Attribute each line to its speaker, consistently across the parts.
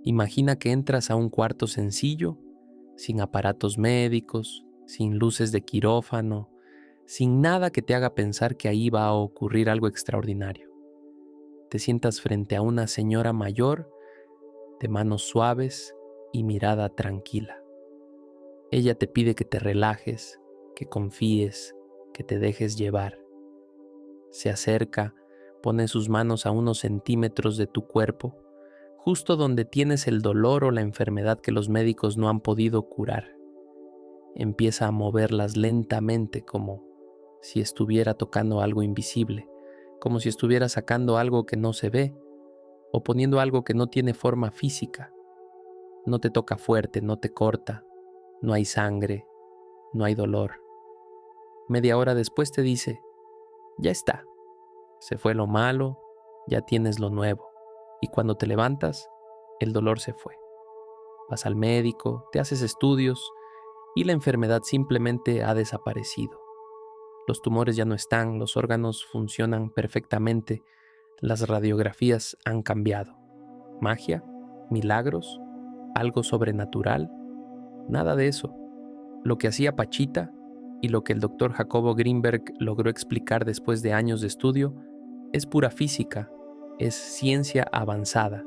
Speaker 1: Imagina que entras a un cuarto sencillo, sin aparatos médicos, sin luces de quirófano, sin nada que te haga pensar que ahí va a ocurrir algo extraordinario. Te sientas frente a una señora mayor, de manos suaves y mirada tranquila. Ella te pide que te relajes, que confíes, que te dejes llevar. Se acerca, pone sus manos a unos centímetros de tu cuerpo, justo donde tienes el dolor o la enfermedad que los médicos no han podido curar. Empieza a moverlas lentamente como si estuviera tocando algo invisible, como si estuviera sacando algo que no se ve o poniendo algo que no tiene forma física. No te toca fuerte, no te corta, no hay sangre, no hay dolor. Media hora después te dice, ya está, se fue lo malo, ya tienes lo nuevo. Y cuando te levantas, el dolor se fue. Vas al médico, te haces estudios y la enfermedad simplemente ha desaparecido. Los tumores ya no están, los órganos funcionan perfectamente, las radiografías han cambiado. ¿Magia? ¿Milagros? ¿Algo sobrenatural? Nada de eso. Lo que hacía Pachita y lo que el doctor Jacobo Greenberg logró explicar después de años de estudio es pura física, es ciencia avanzada,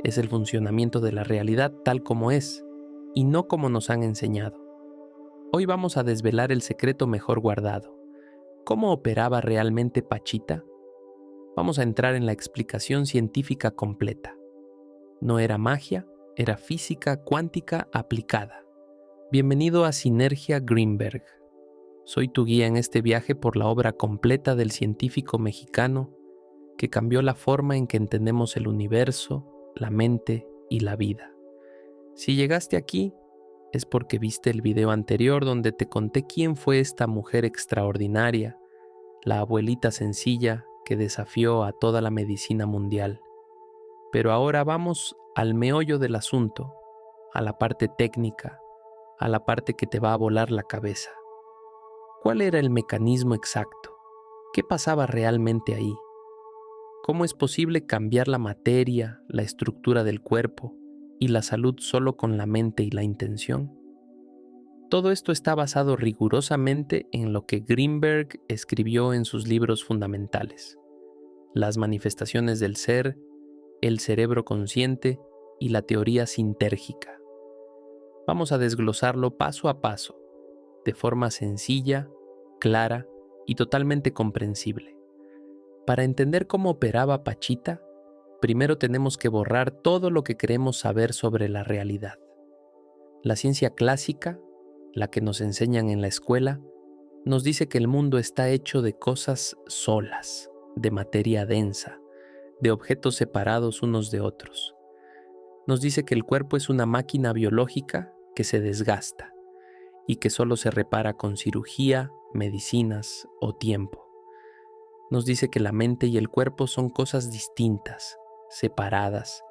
Speaker 1: es el funcionamiento de la realidad tal como es y no como nos han enseñado. Hoy vamos a desvelar el secreto mejor guardado. ¿Cómo operaba realmente Pachita? Vamos a entrar en la explicación científica completa. No era magia, era física cuántica aplicada. Bienvenido a Sinergia Greenberg. Soy tu guía en este viaje por la obra completa del científico mexicano que cambió la forma en que entendemos el universo, la mente y la vida. Si llegaste aquí, es porque viste el video anterior donde te conté quién fue esta mujer extraordinaria, la abuelita sencilla que desafió a toda la medicina mundial. Pero ahora vamos al meollo del asunto, a la parte técnica, a la parte que te va a volar la cabeza. ¿Cuál era el mecanismo exacto? ¿Qué pasaba realmente ahí? ¿Cómo es posible cambiar la materia, la estructura del cuerpo y la salud solo con la mente y la intención? Todo esto está basado rigurosamente en lo que Greenberg escribió en sus libros fundamentales: Las manifestaciones del ser, el cerebro consciente y la teoría sintérgica. Vamos a desglosarlo paso a paso, de forma sencilla, clara y totalmente comprensible. Para entender cómo operaba Pachita, primero tenemos que borrar todo lo que creemos saber sobre la realidad. La ciencia clásica, la que nos enseñan en la escuela, nos dice que el mundo está hecho de cosas solas, de materia densa, de objetos separados unos de otros. Nos dice que el cuerpo es una máquina biológica que se desgasta y que solo se repara con cirugía, medicinas o tiempo. Nos dice que la mente y el cuerpo son cosas distintas, separadas,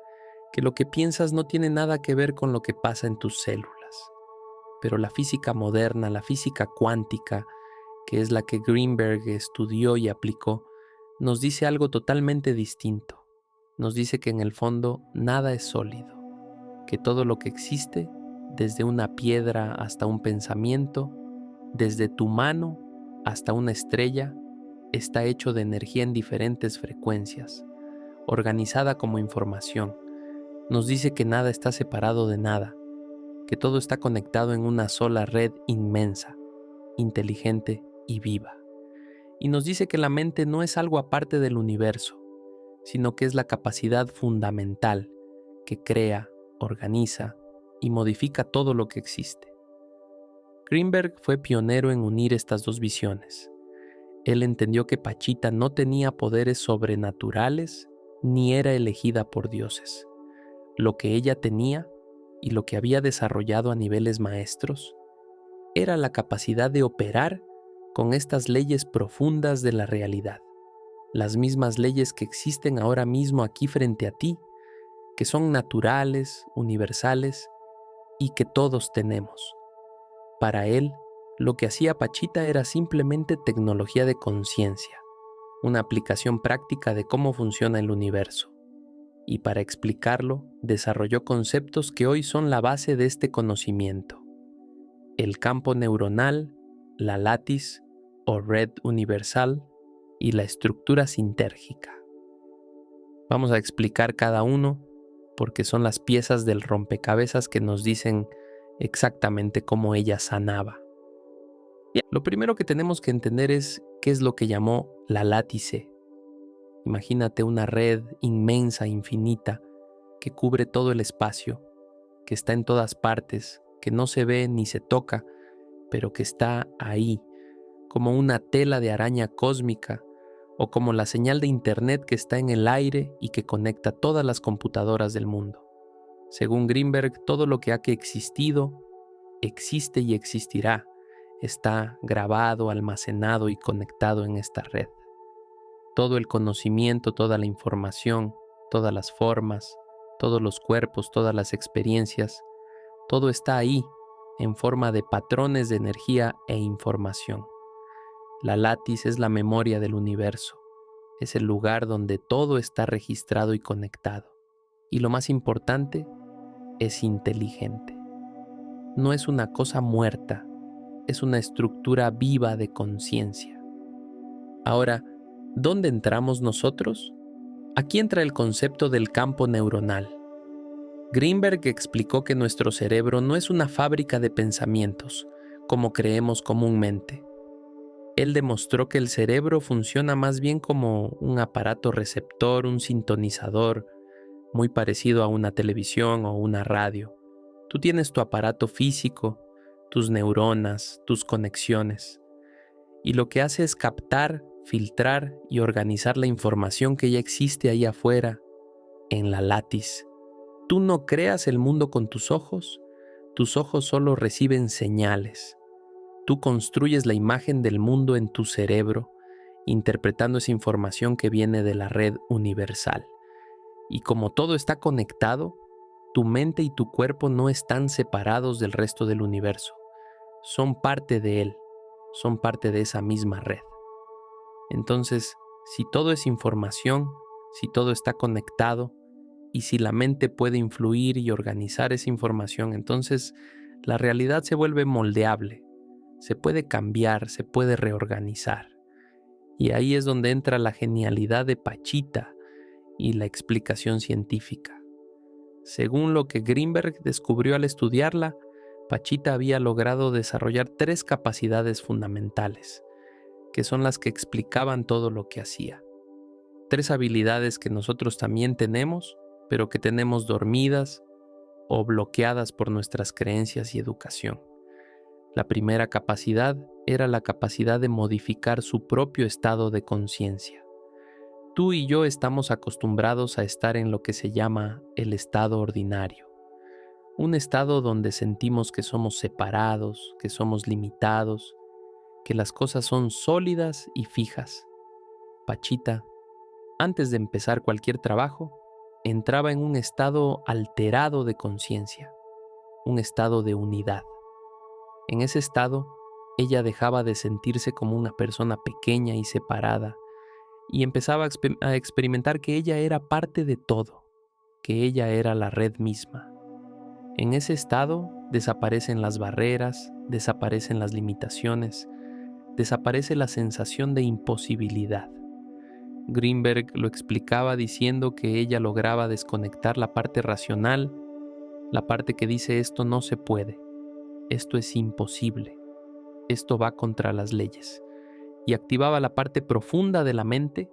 Speaker 1: que lo que piensas no tiene nada que ver con lo que pasa en tus células. Pero la física moderna, la física cuántica, que es la que Greenberg estudió y aplicó, nos dice algo totalmente distinto. Nos dice que en el fondo nada es sólido, que todo lo que existe, desde una piedra hasta un pensamiento, desde tu mano hasta una estrella, está hecho de energía en diferentes frecuencias, organizada como información. Nos dice que nada está separado de nada, que todo está conectado en una sola red inmensa, inteligente y viva. Y nos dice que la mente no es algo aparte del universo, sino que es la capacidad fundamental que crea, organiza y modifica todo lo que existe. Greenberg fue pionero en unir estas dos visiones. Él entendió que Pachita no tenía poderes sobrenaturales ni era elegida por dioses. Lo que ella tenía y lo que había desarrollado a niveles maestros era la capacidad de operar con estas leyes profundas de la realidad, las mismas leyes que existen ahora mismo aquí frente a ti, que son naturales, universales y que todos tenemos. Para él, lo que hacía Pachita era simplemente tecnología de conciencia, una aplicación práctica de cómo funciona el universo. y para explicarlo desarrolló conceptos que hoy son la base de este conocimiento: el campo neuronal, la lattice o red universal y la estructura sintérgica. Vamos a explicar cada uno porque son las piezas del rompecabezas que nos dicen exactamente cómo ella sanaba. Lo primero que tenemos que entender es qué es lo que llamó la látice. Imagínate una red inmensa, infinita, que cubre todo el espacio, que está en todas partes, que no se ve ni se toca, pero que está ahí, como una tela de araña cósmica, o como la señal de internet que está en el aire y que conecta todas las computadoras del mundo. Según Greenberg, todo lo que ha existido, existe y existirá, está grabado, almacenado y conectado en esta red. Todo el conocimiento, toda la información, todas las formas, todos los cuerpos, todas las experiencias, todo está ahí en forma de patrones de energía e información. La látice es la memoria del universo, es el lugar donde todo está registrado y conectado. Y lo más importante, es inteligente. No es una cosa muerta, es una estructura viva de conciencia. Ahora, ¿dónde entramos nosotros? Aquí entra el concepto del campo neuronal. Greenberg explicó que nuestro cerebro no es una fábrica de pensamientos, como creemos comúnmente. Él demostró que el cerebro funciona más bien como un aparato receptor, un sintonizador, muy parecido a una televisión o una radio. Tú tienes tu aparato físico, tus neuronas, tus conexiones, y lo que hace es captar, filtrar y organizar la información que ya existe ahí afuera, en la látice. Tú no creas el mundo con tus ojos solo reciben señales. Tú construyes la imagen del mundo en tu cerebro, interpretando esa información que viene de la red universal. Y como todo está conectado, tu mente y tu cuerpo no están separados del resto del universo. Son parte de él, son parte de esa misma red. Entonces, si todo es información, si todo está conectado, y si la mente puede influir y organizar esa información, entonces la realidad se vuelve moldeable. Se puede cambiar, se puede reorganizar. Y ahí es donde entra la genialidad de Pachita y la explicación científica. Según lo que Greenberg descubrió al estudiarla, Pachita había logrado desarrollar 3 capacidades fundamentales, que son las que explicaban todo lo que hacía. 3 habilidades que nosotros también tenemos, pero que tenemos dormidas o bloqueadas por nuestras creencias y educación. La primera capacidad era la capacidad de modificar su propio estado de conciencia. Tú y yo estamos acostumbrados a estar en lo que se llama el estado ordinario, un estado donde sentimos que somos separados, que somos limitados, que las cosas son sólidas y fijas. Pachita, antes de empezar cualquier trabajo, entraba en un estado alterado de conciencia, un estado de unidad. En ese estado, ella dejaba de sentirse como una persona pequeña y separada y empezaba a experimentar que ella era parte de todo, que ella era la red misma. En ese estado desaparecen las barreras, desaparecen las limitaciones, desaparece la sensación de imposibilidad. Greenberg lo explicaba diciendo que ella lograba desconectar la parte racional, la parte que dice esto no se puede, esto es imposible, esto va contra las leyes, y activaba la parte profunda de la mente,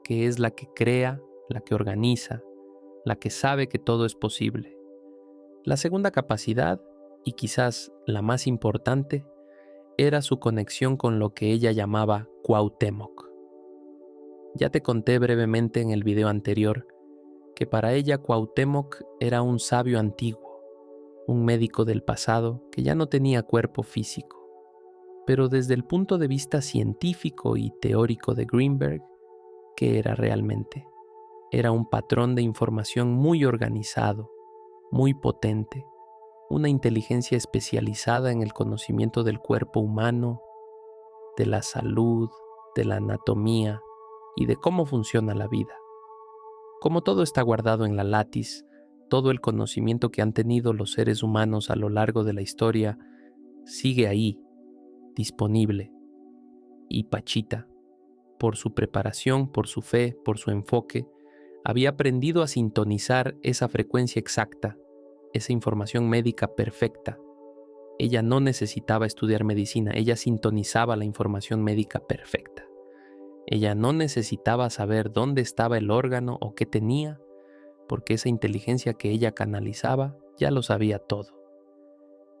Speaker 1: que es la que crea, la que organiza, la que sabe que todo es posible. La segunda capacidad, y quizás la más importante, era su conexión con lo que ella llamaba Cuauhtémoc. Ya te conté brevemente en el video anterior que para ella Cuauhtémoc era un sabio antiguo, un médico del pasado que ya no tenía cuerpo físico. Pero desde el punto de vista científico y teórico de Greenberg, ¿qué era realmente? Era un patrón de información muy organizado, muy potente, una inteligencia especializada en el conocimiento del cuerpo humano, de la salud, de la anatomía y de cómo funciona la vida. Como todo está guardado en la látiz, todo el conocimiento que han tenido los seres humanos a lo largo de la historia sigue ahí, disponible. Y Pachita, por su preparación, por su fe, por su enfoque, había aprendido a sintonizar esa frecuencia exacta, esa información médica perfecta. Ella no necesitaba estudiar medicina, ella sintonizaba la información médica perfecta. Ella no necesitaba saber dónde estaba el órgano o qué tenía, porque esa inteligencia que ella canalizaba ya lo sabía todo.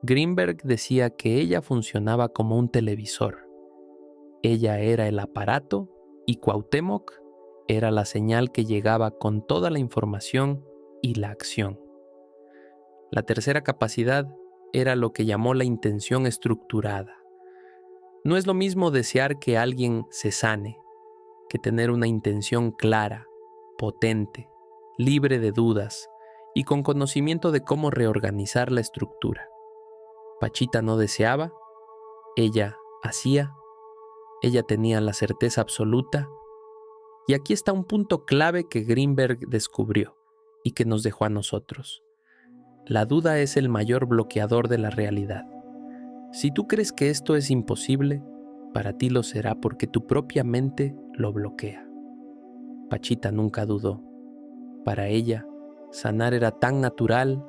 Speaker 1: Greenberg decía que ella funcionaba como un televisor. Ella era el aparato y Cuauhtémoc era la señal que llegaba con toda la información y la acción. La tercera capacidad era lo que llamó la intención estructurada. No es lo mismo desear que alguien se sane, que tener una intención clara, potente, libre de dudas y con conocimiento de cómo reorganizar la estructura. Pachita no deseaba, ella hacía, ella tenía la certeza absoluta. Y aquí está un punto clave que Greenberg descubrió y que nos dejó a nosotros. La duda es el mayor bloqueador de la realidad. Si tú crees que esto es imposible, para ti lo será porque tu propia mente lo bloquea. Pachita nunca dudó. Para ella, sanar era tan natural,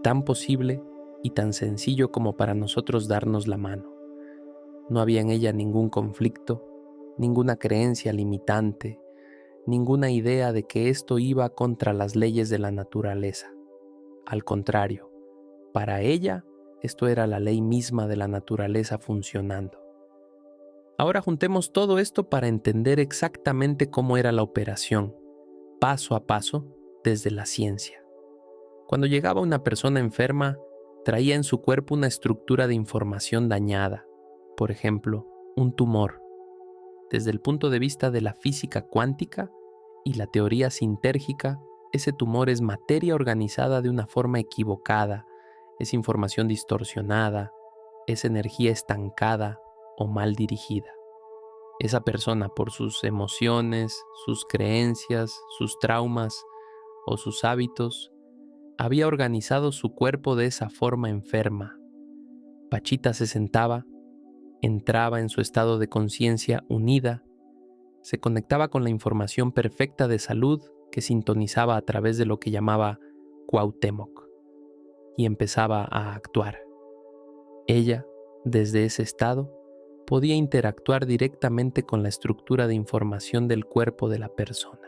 Speaker 1: tan posible y tan sencillo como para nosotros darnos la mano. No había en ella ningún conflicto, ninguna creencia limitante, ninguna idea de que esto iba contra las leyes de la naturaleza. Al contrario, para ella, esto era la ley misma de la naturaleza funcionando. Ahora juntemos todo esto para entender exactamente cómo era la operación, paso a paso, desde la ciencia. Cuando llegaba una persona enferma, traía en su cuerpo una estructura de información dañada, por ejemplo, un tumor. Desde el punto de vista de la física cuántica y la teoría sintérgica, ese tumor es materia organizada de una forma equivocada, es información distorsionada, es energía estancada o mal dirigida. Esa persona, por sus emociones, sus creencias, sus traumas o sus hábitos, había organizado su cuerpo de esa forma enferma. Pachita se sentaba, entraba en su estado de conciencia unida, se conectaba con la información perfecta de salud que sintonizaba a través de lo que llamaba Cuauhtémoc y empezaba a actuar. Ella, desde ese estado, podía interactuar directamente con la estructura de información del cuerpo de la persona.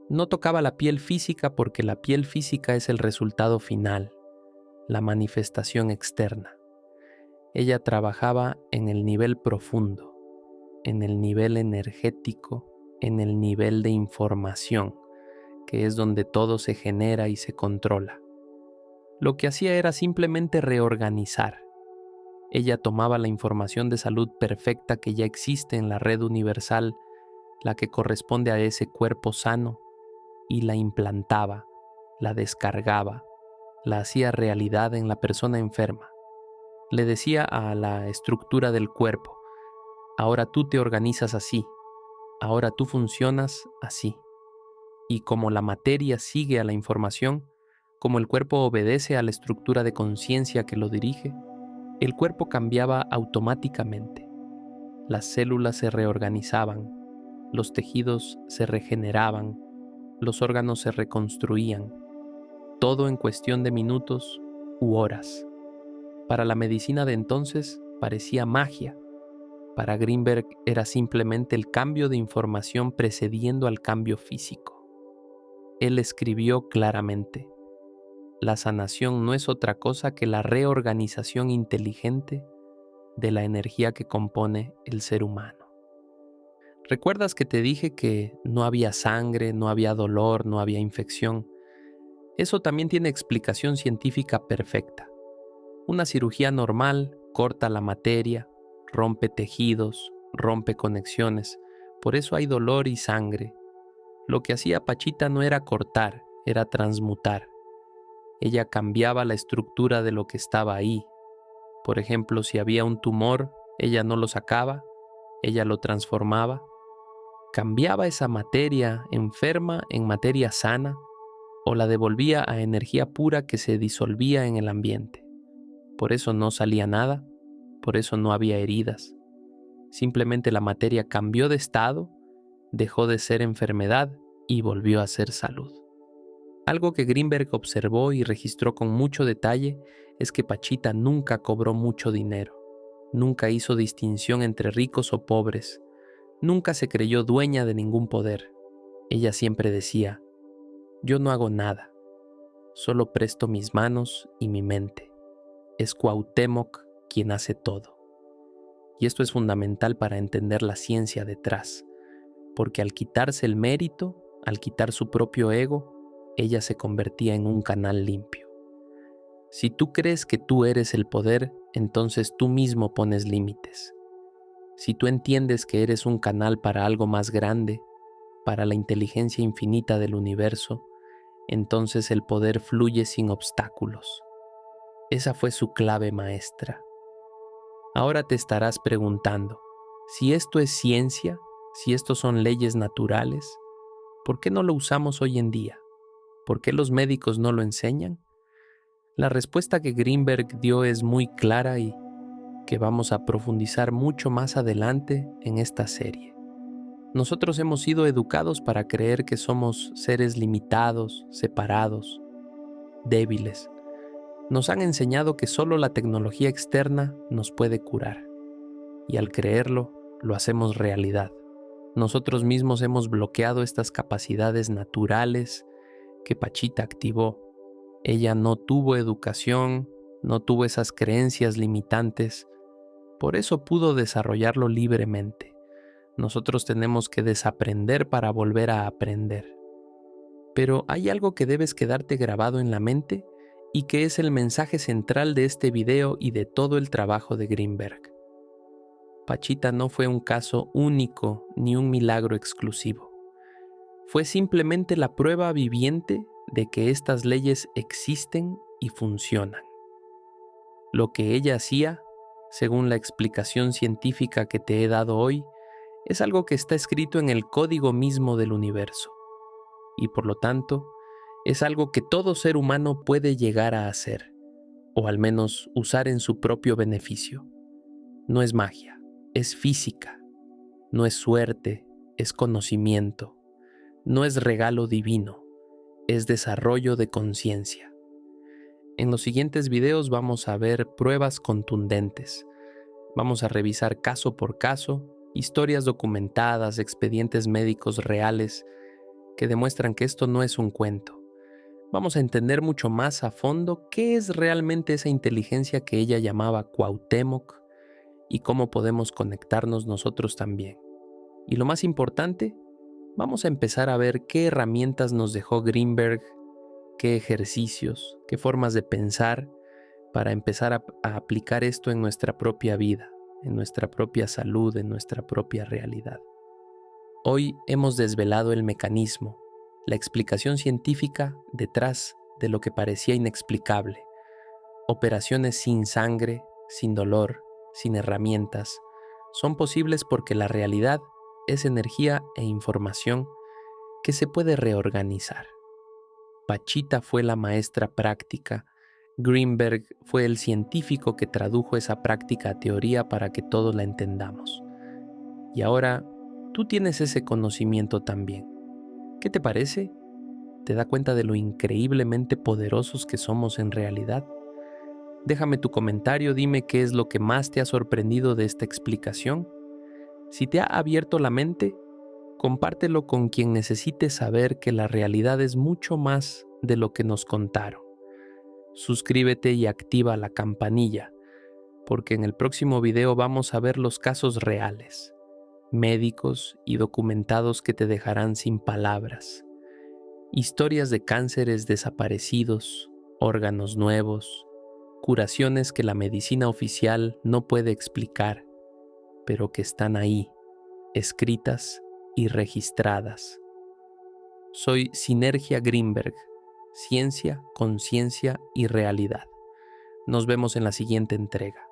Speaker 1: No tocaba la piel física porque la piel física es el resultado final, la manifestación externa. Ella trabajaba en el nivel profundo, en el nivel energético, en el nivel de información, que es donde todo se genera y se controla. Lo que hacía era simplemente reorganizar. Ella tomaba la información de salud perfecta que ya existe en la red universal, la que corresponde a ese cuerpo sano, y la implantaba, la descargaba, la hacía realidad en la persona enferma. Le decía a la estructura del cuerpo: ahora tú te organizas así, ahora tú funcionas así. Y como la materia sigue a la información, como el cuerpo obedece a la estructura de conciencia que lo dirige, el cuerpo cambiaba automáticamente. Las células se reorganizaban, los tejidos se regeneraban, los órganos se reconstruían, todo en cuestión de minutos u horas. Para la medicina de entonces parecía magia. Para Greenberg era simplemente el cambio de información precediendo al cambio físico. Él escribió claramente: la sanación no es otra cosa que la reorganización inteligente de la energía que compone el ser humano. ¿Recuerdas que te dije que no había sangre, no había dolor, no había infección? Eso también tiene explicación científica perfecta. Una cirugía normal corta la materia, rompe tejidos, rompe conexiones. Por eso hay dolor y sangre. Lo que hacía Pachita no era cortar, era transmutar. Ella cambiaba la estructura de lo que estaba ahí. Por ejemplo, si había un tumor, ella no lo sacaba, ella lo transformaba. ¿Cambiaba esa materia enferma en materia sana o la devolvía a energía pura que se disolvía en el ambiente? Por eso no salía nada, por eso no había heridas. Simplemente la materia cambió de estado, dejó de ser enfermedad y volvió a ser salud. Algo que Greenberg observó y registró con mucho detalle es que Pachita nunca cobró mucho dinero, nunca hizo distinción entre ricos o pobres, nunca se creyó dueña de ningún poder. Ella siempre decía: yo no hago nada, solo presto mis manos y mi mente. Es Cuauhtémoc quien hace todo. Y esto es fundamental para entender la ciencia detrás, porque al quitarse el mérito, al quitar su propio ego, ella se convertía en un canal limpio. Si tú crees que tú eres el poder, entonces tú mismo pones límites. Si tú entiendes que eres un canal para algo más grande, para la inteligencia infinita del universo, entonces el poder fluye sin obstáculos. Esa fue su clave maestra. Ahora te estarás preguntando, si esto es ciencia, si estos son leyes naturales, ¿por qué no lo usamos hoy en día? ¿Por qué los médicos no lo enseñan? La respuesta que Greenberg dio es muy clara y que vamos a profundizar mucho más adelante en esta serie. Nosotros hemos sido educados para creer que somos seres limitados, separados, débiles. Nos han enseñado que solo la tecnología externa nos puede curar. Y al creerlo, lo hacemos realidad. Nosotros mismos hemos bloqueado estas capacidades naturales que Pachita activó. Ella no tuvo educación, no tuvo esas creencias limitantes, por eso pudo desarrollarlo libremente. Nosotros tenemos que desaprender para volver a aprender. Pero hay algo que debes quedarte grabado en la mente y que es el mensaje central de este video y de todo el trabajo de Greenberg. Pachita no fue un caso único ni un milagro exclusivo. Fue simplemente la prueba viviente de que estas leyes existen y funcionan. Lo que ella hacía, según la explicación científica que te he dado hoy, es algo que está escrito en el código mismo del universo. Y por lo tanto, es algo que todo ser humano puede llegar a hacer, o al menos usar en su propio beneficio. No es magia, es física. No es suerte, es conocimiento. No es regalo divino, es desarrollo de conciencia. En los siguientes videos vamos a ver pruebas contundentes. Vamos a revisar caso por caso, historias documentadas, expedientes médicos reales que demuestran que esto no es un cuento. Vamos a entender mucho más a fondo qué es realmente esa inteligencia que ella llamaba Cuauhtémoc y cómo podemos conectarnos nosotros también. Y lo más importante, vamos a empezar a ver qué herramientas nos dejó Greenberg, qué ejercicios, qué formas de pensar para empezar a aplicar esto en nuestra propia vida, en nuestra propia salud, en nuestra propia realidad. Hoy hemos desvelado el mecanismo, la explicación científica detrás de lo que parecía inexplicable. Operaciones sin sangre, sin dolor, sin herramientas, son posibles porque la realidad es energía e información que se puede reorganizar. Pachita fue la maestra práctica, Greenberg fue el científico que tradujo esa práctica a teoría para que todos la entendamos. Y ahora tú tienes ese conocimiento también. ¿Qué te parece? ¿Te da cuenta de lo increíblemente poderosos que somos en realidad? Déjame tu comentario, dime qué es lo que más te ha sorprendido de esta explicación. Si te ha abierto la mente, compártelo con quien necesite saber que la realidad es mucho más de lo que nos contaron. Suscríbete y activa la campanilla, porque en el próximo video vamos a ver los casos reales, médicos y documentados que te dejarán sin palabras. Historias de cánceres desaparecidos, órganos nuevos, curaciones que la medicina oficial no puede explicar, pero que están ahí, escritas y registradas. Soy Sinergia Greenberg, ciencia, conciencia y realidad. Nos vemos en la siguiente entrega.